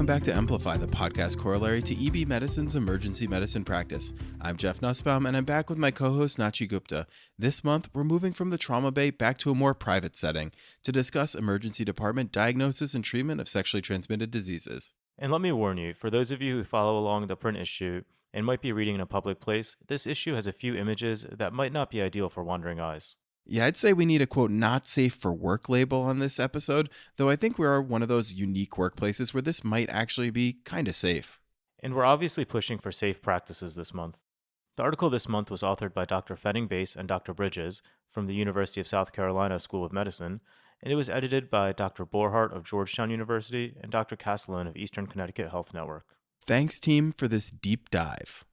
back to EMplify, the podcast corollary to EB Medicine's emergency medicine practice. I'm Jeff Nusbaum, and I'm back with my co-host Nachi Gupta. This month, we're moving from the trauma bay back to a more private setting to discuss emergency department diagnosis and treatment of sexually transmitted diseases. And let me warn you, for those of you who follow along the print issue and might be reading in a public place, this issue has a few images that might not be ideal for wandering eyes. Yeah, I'd say we need a quote, not safe for work label on this episode, though I think we are one of those unique workplaces where this might actually be kind of safe. And we're obviously pushing for safe practices this month. The article this month was authored by Dr. Pfenning-Bass and Dr. Bridges from the University of South Carolina School of Medicine, and it was edited by Dr. Borhart of Georgetown University and Dr. Castellone of Eastern Connecticut Health Network. Thanks, team, for this deep dive.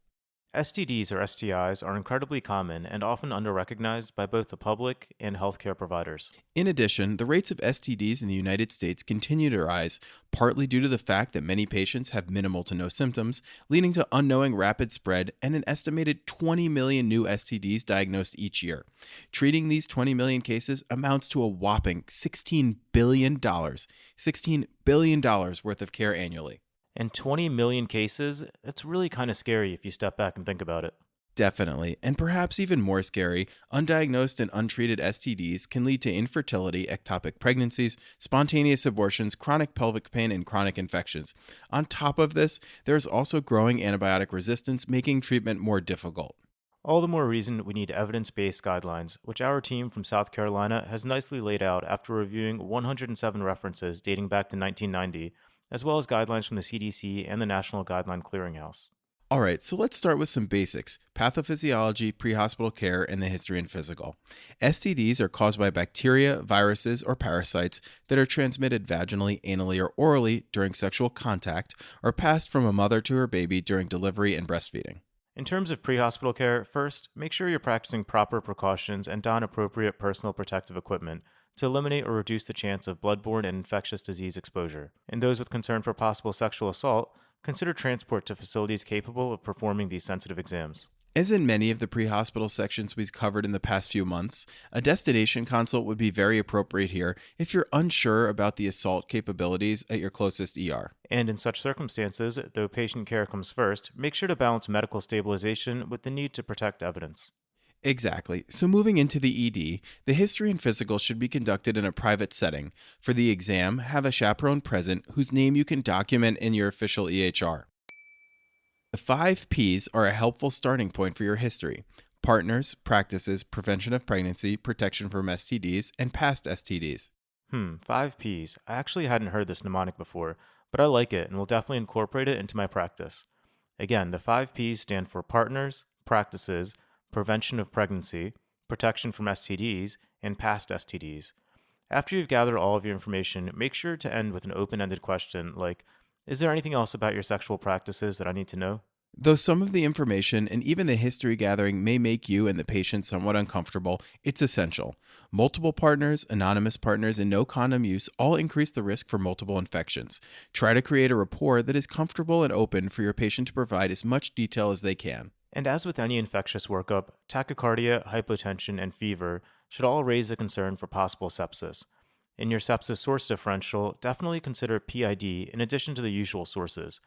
STDs or STIs are incredibly common and often under-recognized by both the public and healthcare providers. In addition, the rates of STDs in the United States continue to rise, partly due to the fact that many patients have minimal to no symptoms, leading to unknowing rapid spread and an estimated 20 million new STDs diagnosed each year. Treating these 20 million cases amounts to a whopping $16 billion worth of care annually. And 20 million cases, that's really kind of scary if you step back and think about it. Definitely, and perhaps even more scary, undiagnosed and untreated STDs can lead to infertility, ectopic pregnancies, spontaneous abortions, chronic pelvic pain, and chronic infections. On top of this, there's also growing antibiotic resistance, making treatment more difficult. All the more reason we need evidence-based guidelines, which our team from South Carolina has nicely laid out after reviewing 107 references dating back to 1990, as well as guidelines from the CDC and the National Guideline Clearinghouse. All right, so let's start with some basics: pathophysiology, pre-hospital care, and the history and physical. STDs are caused by bacteria, viruses, or parasites that are transmitted vaginally, anally, or orally during sexual contact, or passed from a mother to her baby during delivery and breastfeeding. In terms of pre-hospital care, first, make sure you're practicing proper precautions and don appropriate personal protective equipment to eliminate or reduce the chance of bloodborne and infectious disease exposure. In those with concern for possible sexual assault, consider transport to facilities capable of performing these sensitive exams. As in many of the pre-hospital sections we've covered in the past few months, a destination consult would be very appropriate here if you're unsure about the assault capabilities at your closest ER. And in such circumstances, though patient care comes first, make sure to balance medical stabilization with the need to protect evidence. Exactly. So moving into the ED, the history and physical should be conducted in a private setting. For the exam, have a chaperone present whose name you can document in your official EHR. The 5 Ps are a helpful starting point for your history: partners, practices, prevention of pregnancy, protection from STDs, and past STDs. 5 Ps. I actually hadn't heard this mnemonic before, but I like it and will definitely incorporate it into my practice. Again, the 5 Ps stand for partners, practices, prevention of pregnancy, protection from STDs, and past STDs. After you've gathered all of your information, make sure to end with an open-ended question like, is there anything else about your sexual practices that I need to know? Though some of the information and even the history gathering may make you and the patient somewhat uncomfortable, it's essential. Multiple partners, anonymous partners, and no condom use all increase the risk for multiple infections. Try to create a rapport that is comfortable and open for your patient to provide as much detail as they can. And as with any infectious workup, tachycardia, hypotension, and fever should all raise a concern for possible sepsis. In your sepsis source differential, definitely consider PID in addition to the usual sources.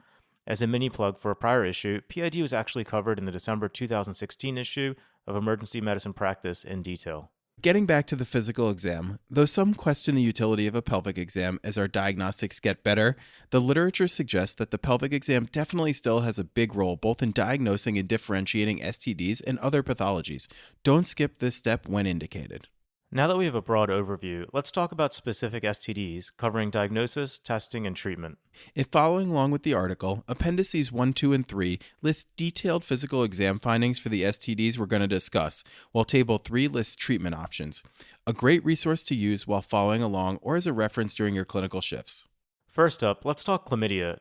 As a mini plug for a prior issue, PID was actually covered in the December 2016 issue of Emergency Medicine Practice in detail. Getting back to the physical exam, though some question the utility of a pelvic exam as our diagnostics get better, the literature suggests that the pelvic exam definitely still has a big role both in diagnosing and differentiating STDs and other pathologies. Don't skip this step when indicated. Now that we have a broad overview, let's talk about specific STDs, covering diagnosis, testing, and treatment. If following along with the article, Appendices 1, 2, and 3 list detailed physical exam findings for the STDs we're going to discuss, while Table 3 lists treatment options. A great resource to use while following along or as a reference during your clinical shifts. First up, let's talk chlamydia,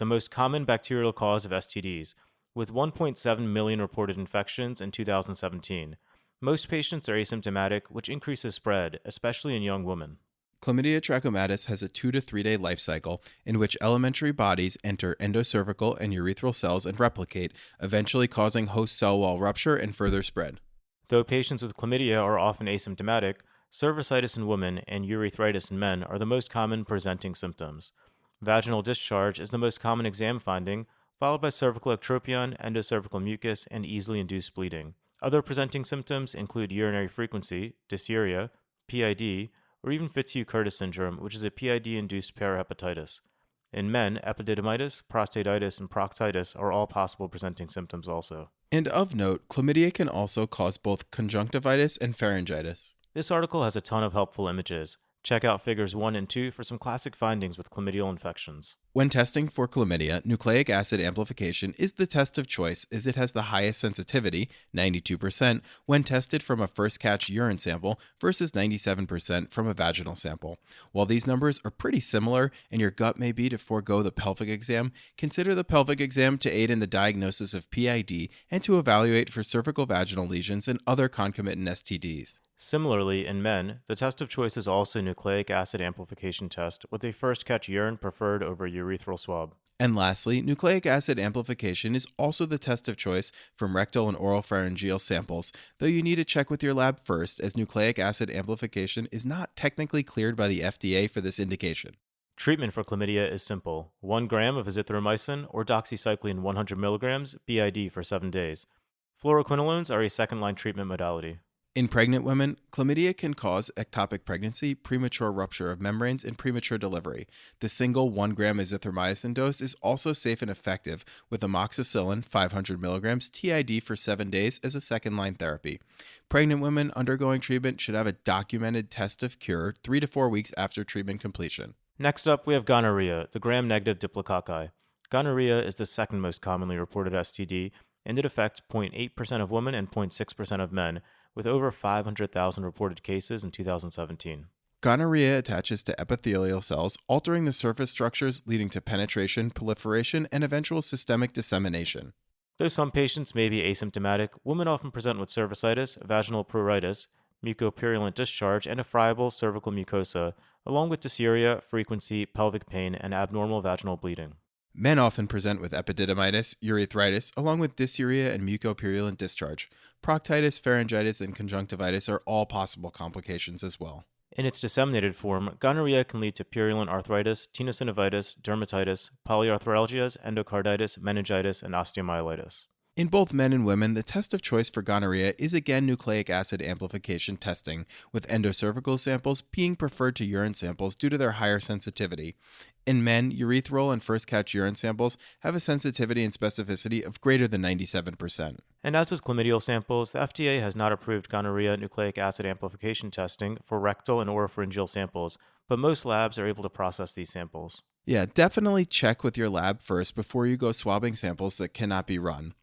the most common bacterial cause of STDs, with 1.7 million reported infections in 2017. Most patients are asymptomatic, which increases spread, especially in young women. Chlamydia trachomatis has a 2 to 3 day life cycle in which elementary bodies enter endocervical and urethral cells and replicate, eventually causing host cell wall rupture and further spread. Though patients with chlamydia are often asymptomatic, cervicitis in women and urethritis in men are the most common presenting symptoms. Vaginal discharge is the most common exam finding, followed by cervical ectropion, endocervical mucus, and easily induced bleeding. Other presenting symptoms include urinary frequency, dysuria, PID, or even Fitzhugh-Curtis syndrome, which is a PID-induced parahepatitis. In men, epididymitis, prostatitis, and proctitis are all possible presenting symptoms also. And of note, chlamydia can also cause both conjunctivitis and pharyngitis. This article has a ton of helpful images. Check out figures 1 and 2 for some classic findings with chlamydial infections. When testing for chlamydia, nucleic acid amplification is the test of choice as it has the highest sensitivity, 92%, when tested from a first catch urine sample versus 97% from a vaginal sample. While these numbers are pretty similar and your gut may be to forego the pelvic exam, consider the pelvic exam to aid in the diagnosis of PID and to evaluate for cervical vaginal lesions and other concomitant STDs. Similarly, in men, the test of choice is also nucleic acid amplification test with a first catch urine preferred over urethral swab. And lastly, nucleic acid amplification is also the test of choice from rectal and oral pharyngeal samples, though you need to check with your lab first as nucleic acid amplification is not technically cleared by the FDA for this indication. Treatment for chlamydia is simple. 1 gram of azithromycin or doxycycline 100 milligrams BID for 7 days. Fluoroquinolones are a second-line treatment modality. In pregnant women, chlamydia can cause ectopic pregnancy, premature rupture of membranes, and premature delivery. The single 1 gram azithromycin dose is also safe and effective with amoxicillin 500 milligrams TID for 7 days as a second-line therapy. Pregnant women undergoing treatment should have a documented test of cure 3 to 4 weeks after treatment completion. Next up, we have gonorrhea, the gram-negative diplococci. Gonorrhea is the second most commonly reported STD, and it affects 0.8% of women and 0.6% of men, with over 500,000 reported cases in 2017. Gonorrhea attaches to epithelial cells, altering the surface structures, leading to penetration, proliferation, and eventual systemic dissemination. Though some patients may be asymptomatic, women often present with cervicitis, vaginal pruritus, mucopurulent discharge, and a friable cervical mucosa, along with dysuria, frequency, pelvic pain, and abnormal vaginal bleeding. Men often present with epididymitis, urethritis, along with dysuria and mucopurulent discharge. Proctitis, pharyngitis, and conjunctivitis are all possible complications as well. In its disseminated form, gonorrhea can lead to purulent arthritis, tenosynovitis, dermatitis, polyarthralgias, endocarditis, meningitis, and osteomyelitis. In both men and women, the test of choice for gonorrhea is again nucleic acid amplification testing, with endocervical samples being preferred to urine samples due to their higher sensitivity. In men, urethral and first catch urine samples have a sensitivity and specificity of greater than 97%. And as with chlamydial samples, the FDA has not approved gonorrhea nucleic acid amplification testing for rectal and oropharyngeal samples, but most labs are able to process these samples. Yeah, definitely check with your lab first before you go swabbing samples that cannot be run.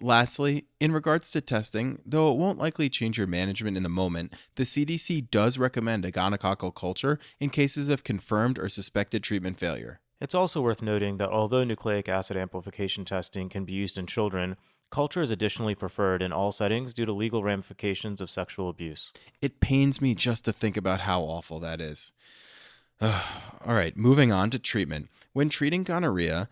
Lastly, in regards to testing, though it won't likely change your management in the moment, the CDC does recommend a gonococcal culture in cases of confirmed or suspected treatment failure. It's also worth noting that although nucleic acid amplification testing can be used in children, culture is additionally preferred in all settings due to legal ramifications of sexual abuse. It pains me just to think about how awful that is. All right, moving on to treatment. When treating gonorrhea,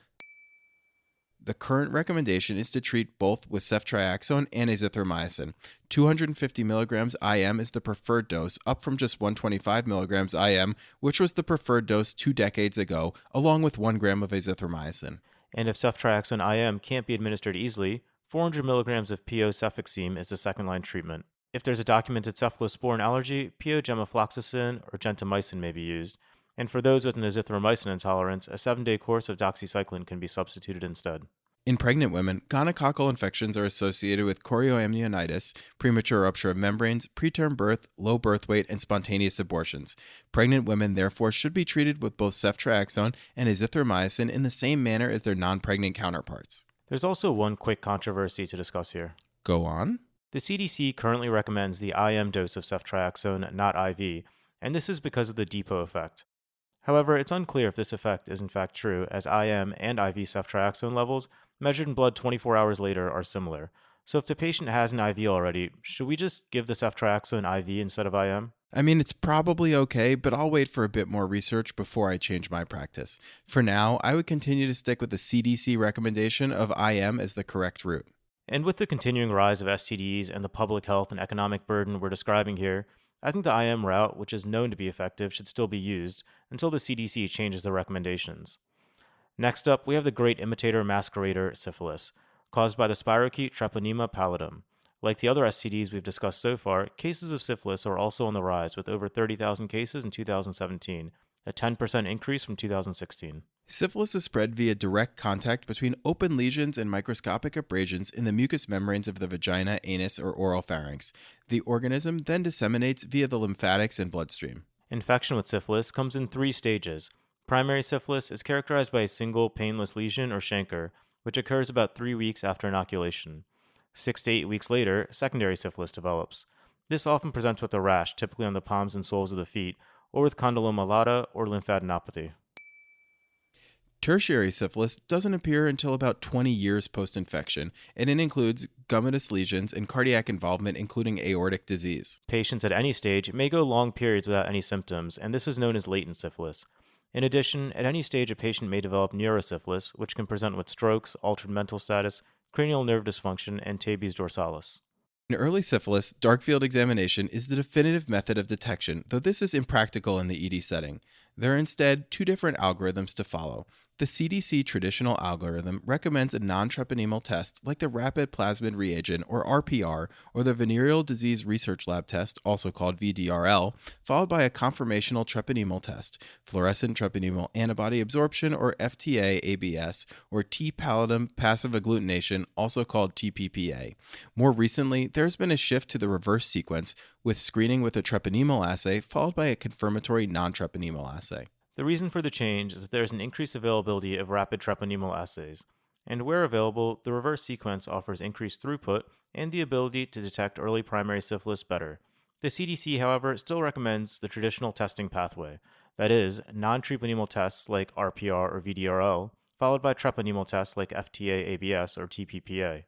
the current recommendation is to treat both with ceftriaxone and azithromycin. 250 milligrams IM is the preferred dose, up from just 125 milligrams IM, which was the preferred dose 2 decades ago, along with 1 gram of azithromycin. And if ceftriaxone IM can't be administered easily, 400 milligrams of PO cefixime is the second-line treatment. If there's a documented cephalosporin allergy, PO gemafloxacin or gentamicin may be used. And for those with an azithromycin intolerance, a 7-day course of doxycycline can be substituted instead. In pregnant women, gonococcal infections are associated with chorioamnionitis, premature rupture of membranes, preterm birth, low birth weight, and spontaneous abortions. Pregnant women, therefore, should be treated with both ceftriaxone and azithromycin in the same manner as their non-pregnant counterparts. There's also one quick controversy to discuss here. Go on. The CDC currently recommends the IM dose of ceftriaxone, not IV, and this is because of the depot effect. However, it's unclear if this effect is in fact true, as IM and IV ceftriaxone levels measured in blood 24 hours later are similar. So if the patient has an IV already, should we just give the ceftriaxone IV instead of IM? I mean, it's probably okay, but I'll wait for a bit more research before I change my practice. For now, I would continue to stick with the CDC recommendation of IM as the correct route. And with the continuing rise of STDs and the public health and economic burden we're describing here, I think the IM route, which is known to be effective, should still be used until the CDC changes their recommendations. Next up, we have the great imitator masquerader syphilis, caused by the spirochete Treponema pallidum. Like the other STDs we've discussed so far, cases of syphilis are also on the rise, with over 30,000 cases in 2017, a 10% increase from 2016. Syphilis is spread via direct contact between open lesions and microscopic abrasions in the mucous membranes of the vagina, anus, or oral pharynx. The organism then disseminates via the lymphatics and bloodstream. Infection with syphilis comes in 3 stages. Primary syphilis is characterized by a single painless lesion or chancre, which occurs about 3 weeks after inoculation. 6 to 8 weeks later, secondary syphilis develops. This often presents with a rash, typically on the palms and soles of the feet, or with condyloma lata or lymphadenopathy. Tertiary syphilis doesn't appear until about 20 years post-infection, and it includes gummatous lesions and cardiac involvement, including aortic disease. Patients at any stage may go long periods without any symptoms, and this is known as latent syphilis. In addition, at any stage, a patient may develop neurosyphilis, which can present with strokes, altered mental status, cranial nerve dysfunction, and tabes dorsalis. In early syphilis, dark field examination is the definitive method of detection, though this is impractical in the ED setting. There are instead 2 different algorithms to follow. The CDC traditional algorithm recommends a non-treponemal test like the Rapid Plasmid Reagent, or RPR, or the Venereal Disease Research Lab test, also called VDRL, followed by a conformational treponemal test, fluorescent treponemal antibody absorption, or FTA-ABS, or T-pallidum passive agglutination, also called TPPA. More recently, there's been a shift to the reverse sequence, with screening with a treponemal assay followed by a confirmatory non-treponemal assay. The reason for the change is that there is an increased availability of rapid treponemal assays, and where available, the reverse sequence offers increased throughput and the ability to detect early primary syphilis better. The CDC, however, still recommends the traditional testing pathway, that is, non-treponemal tests like RPR or VDRL, followed by treponemal tests like FTA-ABS or TPPA.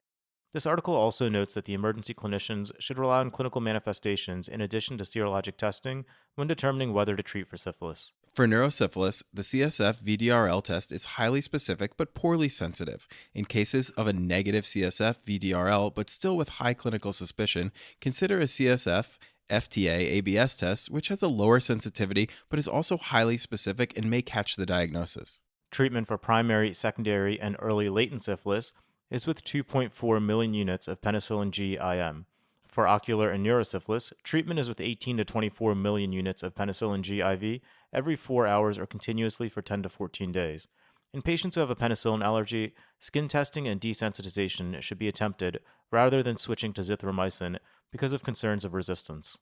This article also notes that the emergency clinicians should rely on clinical manifestations in addition to serologic testing when determining whether to treat for syphilis. For neurosyphilis, the CSF VDRL test is highly specific but poorly sensitive. In cases of a negative CSF VDRL but still with high clinical suspicion, consider a CSF FTA-ABS test, which has a lower sensitivity but is also highly specific and may catch the diagnosis. Treatment for primary, secondary, and early latent syphilis is with 2.4 million units of penicillin G IM. For ocular and neurosyphilis, treatment is with 18 to 24 million units of penicillin G IV every 4 hours or continuously for 10 to 14 days. In patients who have a penicillin allergy, skin testing and desensitization should be attempted rather than switching to zithromycin because of concerns of resistance.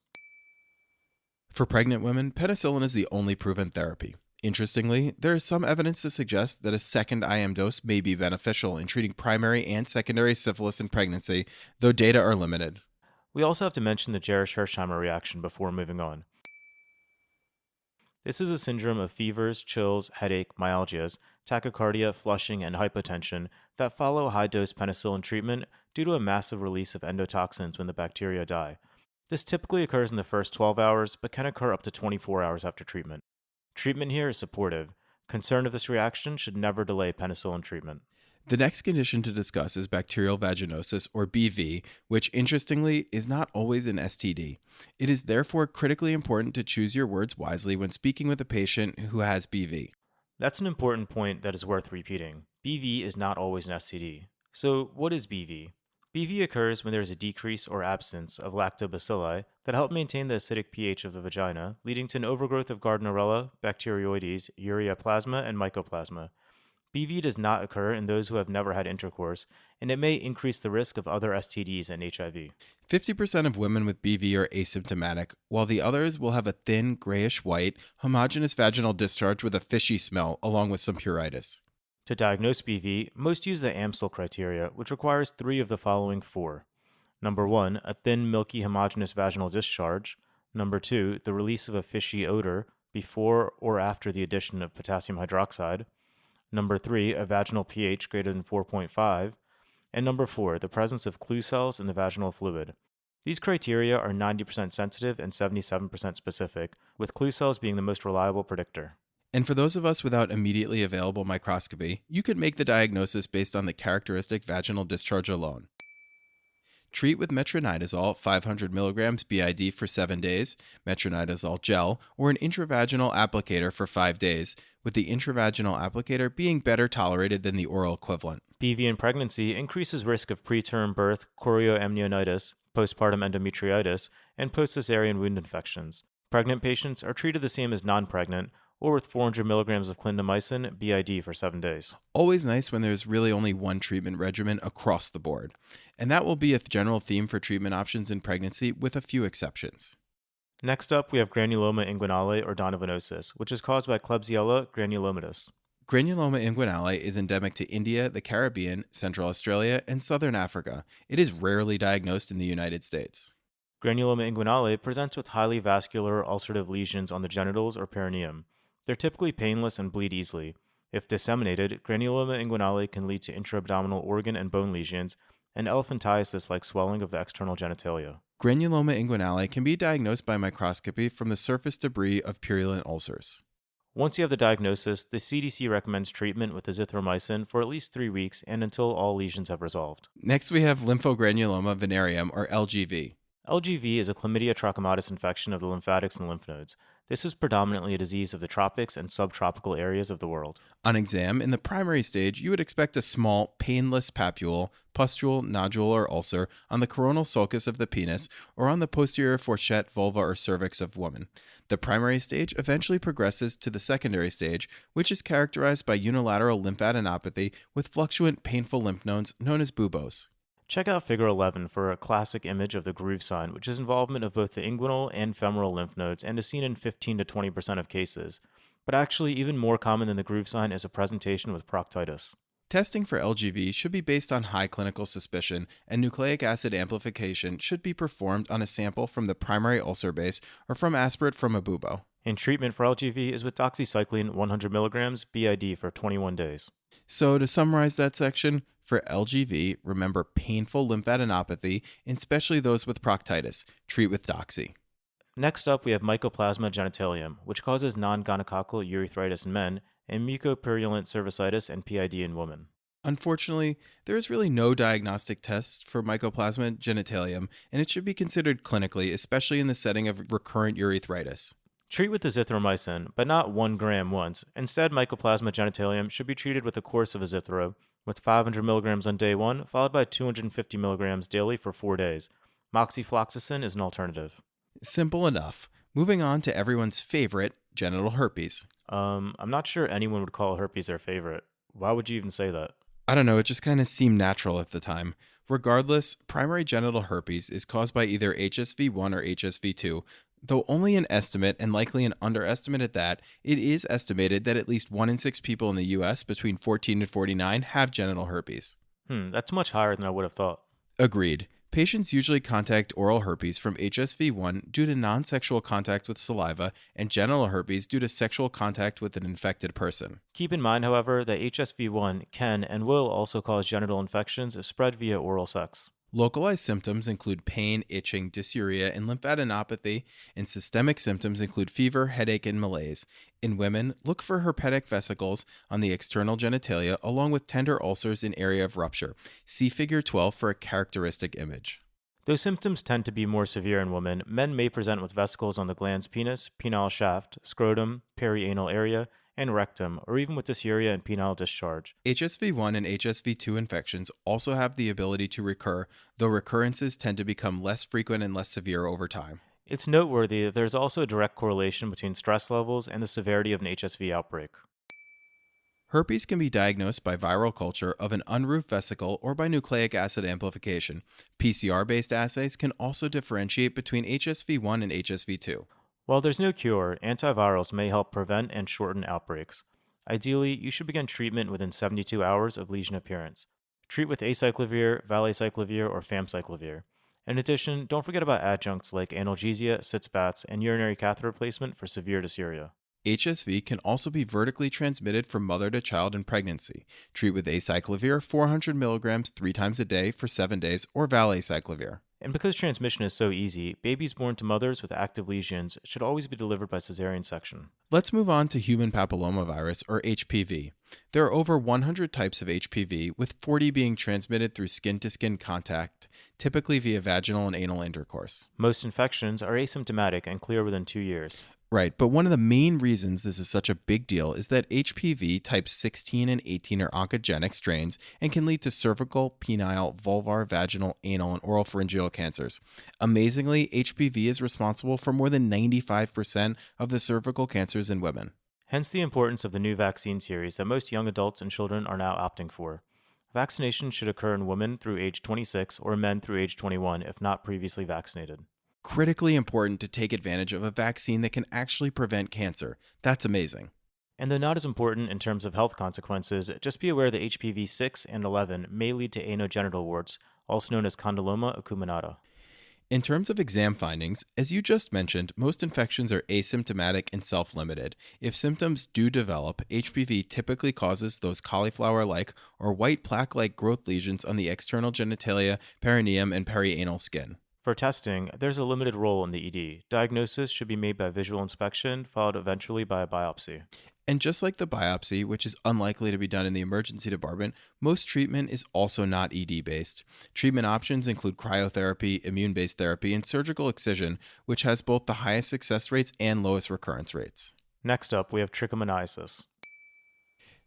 For pregnant women, penicillin is the only proven therapy. Interestingly, there is some evidence to suggest that a second IM dose may be beneficial in treating primary and secondary syphilis in pregnancy, though data are limited. We also have to mention the Jarisch-Hersheimer reaction before moving on. This is a syndrome of fevers, chills, headache, myalgias, tachycardia, flushing, and hypotension that follow high-dose penicillin treatment due to a massive release of endotoxins when the bacteria die. This typically occurs in the first 12 hours, but can occur up to 24 hours after treatment. Treatment here is supportive. Concern of this reaction should never delay penicillin treatment. The next condition to discuss is bacterial vaginosis, or BV, which interestingly is not always an STD. It is therefore critically important to choose your words wisely when speaking with a patient who has BV. That's an important point that is worth repeating. BV is not always an STD. So, what is BV? BV occurs when there is a decrease or absence of lactobacilli that help maintain the acidic pH of the vagina, leading to an overgrowth of Gardnerella, Bacteroides, Ureaplasma, and Mycoplasma. BV does not occur in those who have never had intercourse, and it may increase the risk of other STDs and HIV. 50% of women with BV are asymptomatic, while the others will have a thin, grayish-white, homogeneous vaginal discharge with a fishy smell, along with some pruritus. To diagnose BV, most use the Amstel criteria, which requires 3 of the following 4. Number 1, a thin, milky, homogeneous vaginal discharge. Number 2, the release of a fishy odor before or after the addition of potassium hydroxide. Number 3, a vaginal pH greater than 4.5. And number 4, the presence of clue cells in the vaginal fluid. These criteria are 90% sensitive and 77% specific, with clue cells being the most reliable predictor. And for those of us without immediately available microscopy, you could make the diagnosis based on the characteristic vaginal discharge alone. Treat with metronidazole 500 milligrams BID for 7 days, metronidazole gel, or an intravaginal applicator for 5 days, with the intravaginal applicator being better tolerated than the oral equivalent. BV in pregnancy increases risk of preterm birth, chorioamnionitis, postpartum endometriosis, and post-cesarean wound infections. Pregnant patients are treated the same as non-pregnant, or with 400 milligrams of clindamycin BID for 7 days. Always nice when there's really only one treatment regimen across the board. And that will be a general theme for treatment options in pregnancy with a few exceptions. Next up, we have granuloma inguinale or donovanosis, which is caused by Klebsiella granulomatis. Granuloma inguinale is endemic to India, the Caribbean, Central Australia, and Southern Africa. It is rarely diagnosed in the United States. Granuloma inguinale presents with highly vascular ulcerative lesions on the genitals or perineum. They're typically painless and bleed easily. If disseminated, granuloma inguinale can lead to intra-abdominal organ and bone lesions and elephantiasis like swelling of the external genitalia. Granuloma inguinale can be diagnosed by microscopy from the surface debris of purulent ulcers. Once you have the diagnosis, the CDC recommends treatment with azithromycin for at least 3 weeks and until all lesions have resolved. Next, we have lymphogranuloma venereum, or LGV. LGV is a chlamydia trachomatis infection of the lymphatics and lymph nodes. This is predominantly a disease of the tropics and subtropical areas of the world. On exam, in the primary stage, you would expect a small, painless papule, pustule, nodule, or ulcer on the coronal sulcus of the penis or on the posterior fourchette, vulva, or cervix of woman. The primary stage eventually progresses to the secondary stage, which is characterized by unilateral lymphadenopathy with fluctuant, painful lymph nodes known as buboes. Check out Figure 11 for a classic image of the groove sign, which is involvement of both the inguinal and femoral lymph nodes and is seen in 15 to 20% of cases. But actually, even more common than the groove sign is a presentation with proctitis. Testing for LGV should be based on high clinical suspicion, and nucleic acid amplification should be performed on a sample from the primary ulcer base or from aspirate from a bubo. And treatment for LGV is with doxycycline 100 milligrams BID for 21 days. So to summarize that section, for LGV, remember painful lymphadenopathy, and especially those with proctitis. Treat with doxy. Next up, we have Mycoplasma genitalium, which causes non-gonococcal urethritis in men and mucopurulent cervicitis and PID in women. Unfortunately, there is really no diagnostic test for Mycoplasma genitalium, and it should be considered clinically, especially in the setting of recurrent urethritis. Treat with azithromycin, but not 1 gram once. Instead, Mycoplasma genitalium should be treated with a course of azithro, with 500 milligrams on day 1, followed by 250 milligrams daily for 4 days. Moxifloxacin is an alternative. Simple enough. Moving on to everyone's favorite, genital herpes. I'm not sure anyone would call herpes their favorite. Why would you even say that? I don't know, it just kind of seemed natural at the time. Regardless, primary genital herpes is caused by either HSV1 or HSV2. Though only an estimate, and likely an underestimate at that, it is estimated that at least 1 in 6 people in the US between 14 and 49 have genital herpes. That's much higher than I would have thought. Agreed. Patients usually contact oral herpes from HSV1 due to non-sexual contact with saliva and genital herpes due to sexual contact with an infected person. Keep in mind, however, that HSV1 can and will also cause genital infections if spread via oral sex. Localized symptoms include pain, itching, dysuria, and lymphadenopathy, and systemic symptoms include fever, headache, and malaise. In women, look for herpetic vesicles on the external genitalia along with tender ulcers in area of rupture. See Figure 12 for a characteristic image. Though symptoms tend to be more severe in women, men may present with vesicles on the glans penis, penile shaft, scrotum, perianal area, and rectum, or even with dysuria and penile discharge. HSV1 and HSV2 infections also have the ability to recur, though recurrences tend to become less frequent and less severe over time. It's noteworthy that there's also a direct correlation between stress levels and the severity of an HSV outbreak. Herpes can be diagnosed by viral culture of an unroofed vesicle or by nucleic acid amplification. PCR-based assays can also differentiate between HSV1 and HSV2. While there's no cure, antivirals may help prevent and shorten outbreaks. Ideally, you should begin treatment within 72 hours of lesion appearance. Treat with acyclovir, valacyclovir, or famciclovir. In addition, don't forget about adjuncts like analgesia, sitz-bats, and urinary catheter replacement for severe dysuria. HSV can also be vertically transmitted from mother to child in pregnancy. Treat with acyclovir 400 milligrams 3 times a day for 7 days or valacyclovir. And because transmission is so easy, babies born to mothers with active lesions should always be delivered by cesarean section. Let's move on to human papillomavirus, or HPV. There are over 100 types of HPV, with 40 being transmitted through skin to skin contact, typically via vaginal and anal intercourse. Most infections are asymptomatic and clear within 2 years. Right, but one of the main reasons this is such a big deal is that HPV types 16 and 18 are oncogenic strains and can lead to cervical, penile, vulvar, vaginal, anal, and oropharyngeal cancers. Amazingly, HPV is responsible for more than 95% of the cervical cancers in women. Hence the importance of the new vaccine series that most young adults and children are now opting for. Vaccination should occur in women through age 26 or men through age 21 if not previously vaccinated. Critically important to take advantage of a vaccine that can actually prevent cancer. That's amazing. And though not as important in terms of health consequences, just be aware that HPV 6 and 11 may lead to anogenital warts, also known as condyloma acuminata. In terms of exam findings, as you just mentioned, most infections are asymptomatic and self-limited. If symptoms do develop, HPV typically causes those cauliflower-like or white plaque-like growth lesions on the external genitalia, perineum, and perianal skin. For testing, there's a limited role in the ED. Diagnosis should be made by visual inspection, followed eventually by a biopsy. And just like the biopsy, which is unlikely to be done in the emergency department, most treatment is also not ED-based. Treatment options include cryotherapy, immune-based therapy, and surgical excision, which has both the highest success rates and lowest recurrence rates. Next up, we have trichomoniasis.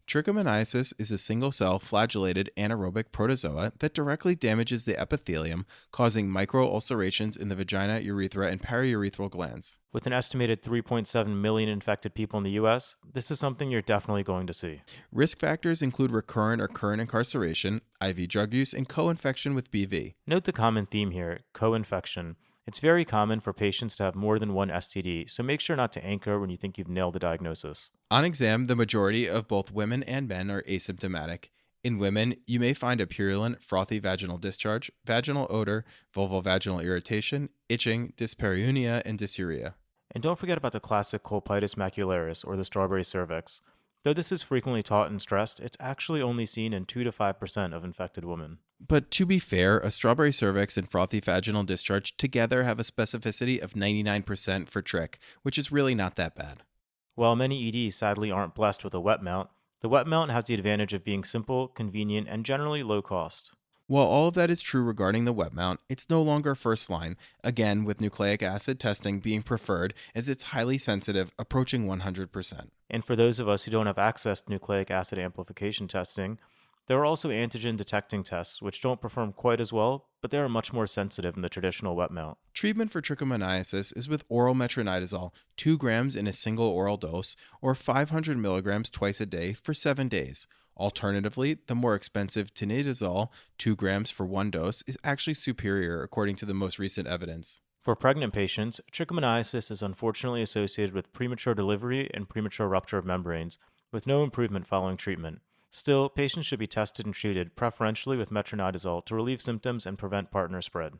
Trichomoniasis is a single-cell flagellated anaerobic protozoa that directly damages the epithelium, causing micro-ulcerations in the vagina, urethra, and periurethral glands. With an estimated 3.7 million infected people in the U.S., this is something you're definitely going to see. Risk factors include recurrent or current incarceration, IV drug use, and co-infection with BV. Note the common theme here, co-infection. It's very common for patients to have more than one STD, so make sure not to anchor when you think you've nailed the diagnosis. On exam, the majority of both women and men are asymptomatic. In women, you may find a purulent, frothy vaginal discharge, vaginal odor, vulvovaginal irritation, itching, dyspareunia, and dysuria. And don't forget about the classic colpitis macularis, or the strawberry cervix. Though this is frequently taught and stressed, it's actually only seen in 2 to 5% of infected women. But to be fair, a strawberry cervix and frothy vaginal discharge together have a specificity of 99% for trich, which is really not that bad. While many EDs sadly aren't blessed with a wet mount, the wet mount has the advantage of being simple, convenient, and generally low cost. While all of that is true regarding the wet mount, it's no longer first line, again with nucleic acid testing being preferred as it's highly sensitive, approaching 100%. And for those of us who don't have access to nucleic acid amplification testing, there are also antigen detecting tests, which don't perform quite as well, but they are much more sensitive than the traditional wet mount. Treatment for trichomoniasis is with oral metronidazole, 2 grams in a single oral dose, or 500 milligrams twice a day for 7 days. Alternatively, the more expensive tinidazole, 2 grams for 1 dose, is actually superior according to the most recent evidence. For pregnant patients, trichomoniasis is unfortunately associated with premature delivery and premature rupture of membranes, with no improvement following treatment. Still, patients should be tested and treated, preferentially with metronidazole, to relieve symptoms and prevent partner spread.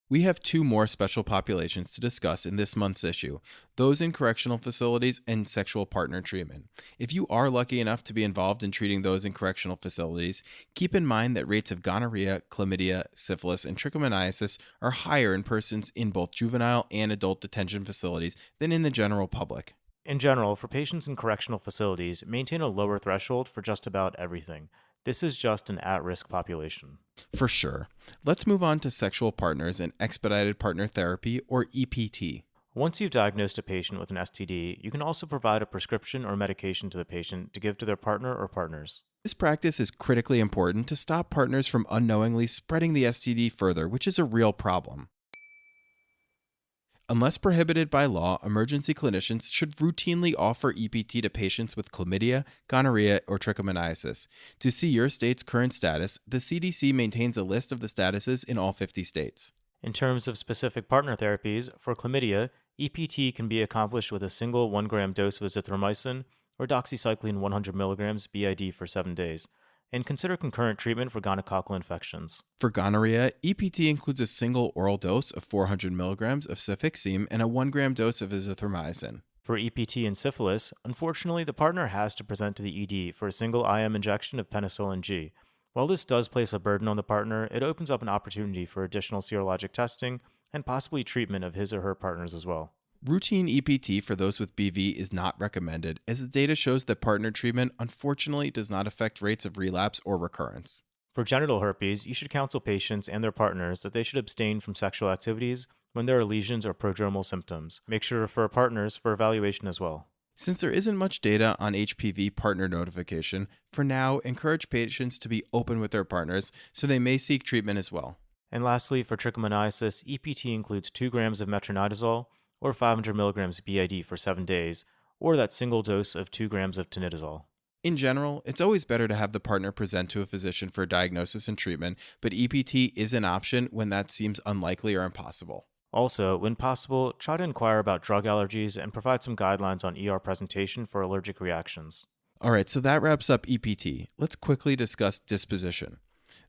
We have 2 more special populations to discuss in this month's issue, those in correctional facilities and sexual partner treatment. If you are lucky enough to be involved in treating those in correctional facilities, keep in mind that rates of gonorrhea, chlamydia, syphilis, and trichomoniasis are higher in persons in both juvenile and adult detention facilities than in the general public. In general, for patients in correctional facilities, maintain a lower threshold for just about everything. This is just an at-risk population. For sure. Let's move on to sexual partners and expedited partner therapy, or EPT. Once you've diagnosed a patient with an STD, you can also provide a prescription or medication to the patient to give to their partner or partners. This practice is critically important to stop partners from unknowingly spreading the STD further, which is a real problem. Unless prohibited by law, emergency clinicians should routinely offer EPT to patients with chlamydia, gonorrhea, or trichomoniasis. To see your state's current status, the CDC maintains a list of the statuses in all 50 states. In terms of specific partner therapies, for chlamydia, EPT can be accomplished with a single 1 gram dose of azithromycin or doxycycline 100 milligrams BID for 7 days. And consider concurrent treatment for gonococcal infections. For gonorrhea, EPT includes a single oral dose of 400 milligrams of cefixime and a 1 gram dose of azithromycin. For EPT and syphilis, unfortunately, the partner has to present to the ED for a single IM injection of penicillin G. While this does place a burden on the partner, it opens up an opportunity for additional serologic testing and possibly treatment of his or her partners as well. Routine EPT for those with BV is not recommended, as the data shows that partner treatment unfortunately does not affect rates of relapse or recurrence. For genital herpes, you should counsel patients and their partners that they should abstain from sexual activities when there are lesions or prodromal symptoms. Make sure to refer partners for evaluation as well. Since there isn't much data on HPV partner notification, for now, encourage patients to be open with their partners so they may seek treatment as well. And lastly, for trichomoniasis, EPT includes 2 grams of metronidazole or 500 milligrams BID for 7 days, or that single dose of 2 grams of tinidazole. In general, it's always better to have the partner present to a physician for diagnosis and treatment, but EPT is an option when that seems unlikely or impossible. Also, when possible, try to inquire about drug allergies and provide some guidelines on ER presentation for allergic reactions. Alright, so that wraps up EPT. Let's quickly discuss disposition.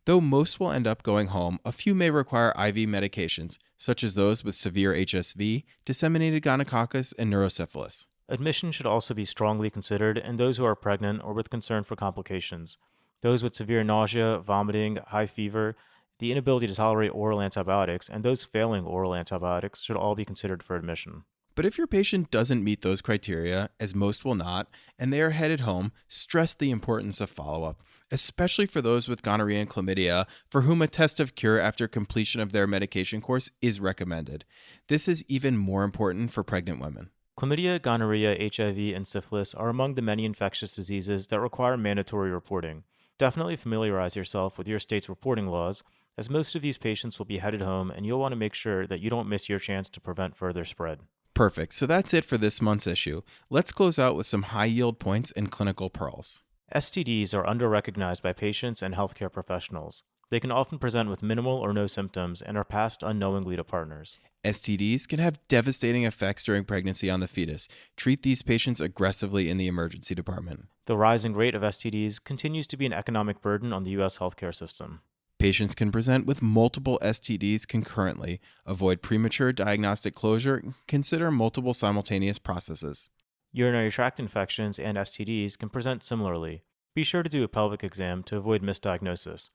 Though most will end up going home, a few may require IV medications, such as those with severe HSV, disseminated gonococcus, and neurosyphilis. Admission should also be strongly considered in those who are pregnant or with concern for complications. Those with severe nausea, vomiting, high fever, the inability to tolerate oral antibiotics, and those failing oral antibiotics should all be considered for admission. But if your patient doesn't meet those criteria, as most will not, and they are headed home, stress the importance of follow-up, especially for those with gonorrhea and chlamydia, for whom a test of cure after completion of their medication course is recommended. This is even more important for pregnant women. Chlamydia, gonorrhea, HIV, and syphilis are among the many infectious diseases that require mandatory reporting. Definitely familiarize yourself with your state's reporting laws, as most of these patients will be headed home and you'll want to make sure that you don't miss your chance to prevent further spread. Perfect. So that's it for this month's issue. Let's close out with some high-yield points and clinical pearls. STDs are under-recognized by patients and healthcare professionals. They can often present with minimal or no symptoms and are passed unknowingly to partners. STDs can have devastating effects during pregnancy on the fetus. Treat these patients aggressively in the emergency department. The rising rate of STDs continues to be an economic burden on the U.S. healthcare system. Patients can present with multiple STDs concurrently. Avoid premature diagnostic closure. Consider multiple simultaneous processes. Urinary tract infections and STDs can present similarly. Be sure to do a pelvic exam to avoid misdiagnosis.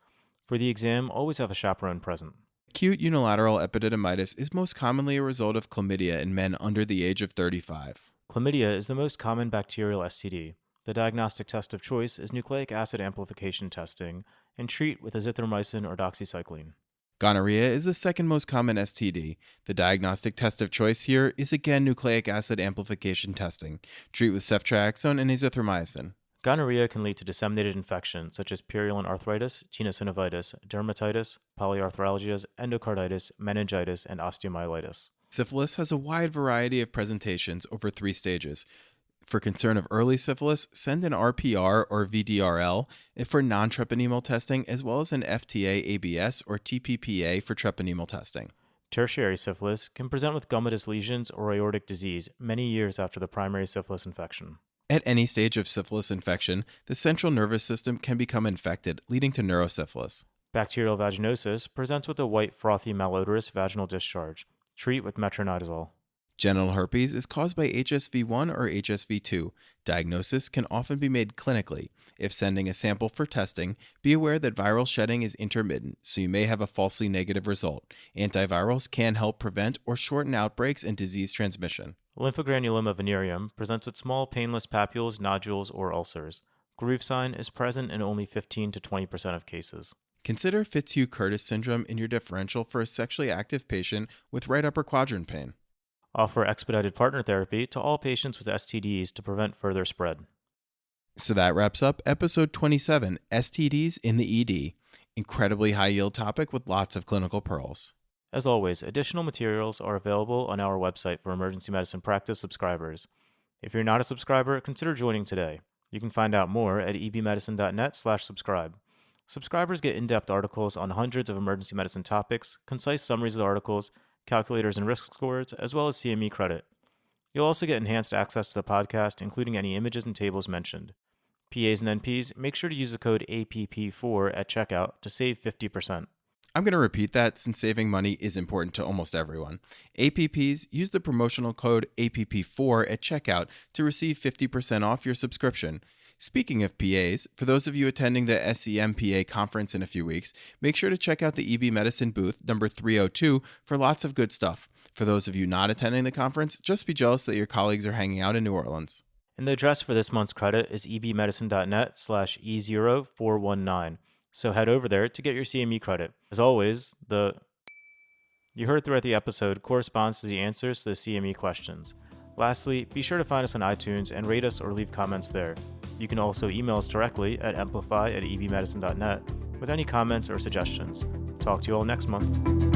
For the exam, always have a chaperone present. Acute unilateral epididymitis is most commonly a result of chlamydia in men under the age of 35. Chlamydia is the most common bacterial STD. The diagnostic test of choice is nucleic acid amplification testing, and treat with azithromycin or doxycycline. Gonorrhea is the second most common STD. The diagnostic test of choice here is again nucleic acid amplification testing. Treat with ceftriaxone and azithromycin. Gonorrhea can lead to disseminated infections such as purulent arthritis, tenosynovitis, dermatitis, polyarthralgias, endocarditis, meningitis, and osteomyelitis. Syphilis has a wide variety of presentations over 3 stages. For concern of early syphilis, send an RPR or VDRL for non-treponemal testing, as well as an FTA-ABS or TPPA for treponemal testing. Tertiary syphilis can present with gummatous lesions or aortic disease many years after the primary syphilis infection. At any stage of syphilis infection, the central nervous system can become infected, leading to neurosyphilis. Bacterial vaginosis presents with a white, frothy, malodorous vaginal discharge. Treat with metronidazole. Genital herpes is caused by HSV1 or HSV2. Diagnosis can often be made clinically. If sending a sample for testing, be aware that viral shedding is intermittent, so you may have a falsely negative result. Antivirals can help prevent or shorten outbreaks and disease transmission. Lymphogranuloma venereum presents with small painless papules, nodules, or ulcers. Groove sign is present in only 15 to 20% of cases. Consider Fitzhugh-Curtis syndrome in your differential for a sexually active patient with right upper quadrant pain. Offer expedited partner therapy to all patients with STDs to prevent further spread. So that wraps up episode 27, STDs in the ED. Incredibly high-yield topic with lots of clinical pearls. As always, additional materials are available on our website for emergency medicine practice subscribers. If you're not a subscriber, consider joining today. You can find out more at ebmedicine.net/subscribe. Subscribers get in-depth articles on hundreds of emergency medicine topics, concise summaries of the articles, calculators and risk scores, as well as CME credit. You'll also get enhanced access to the podcast, including any images and tables mentioned. PAs and NPs, make sure to use the code APP4 at checkout to save 50%. I'm going to repeat that since saving money is important to almost everyone. APPs, use the promotional code APP4 at checkout to receive 50% off your subscription. Speaking of PAs, for those of you attending the SEMPA conference in a few weeks, make sure to check out the EB Medicine booth, number 302, for lots of good stuff. For those of you not attending the conference, just be jealous that your colleagues are hanging out in New Orleans. And the address for this month's credit is ebmedicine.net/E0419. So head over there to get your CME credit. As always, the you heard throughout the episode corresponds to the answers to the CME questions. Lastly, be sure to find us on iTunes and rate us or leave comments there. You can also email us directly at EMplify@ebmedicine.net with any comments or suggestions. Talk to you all next month.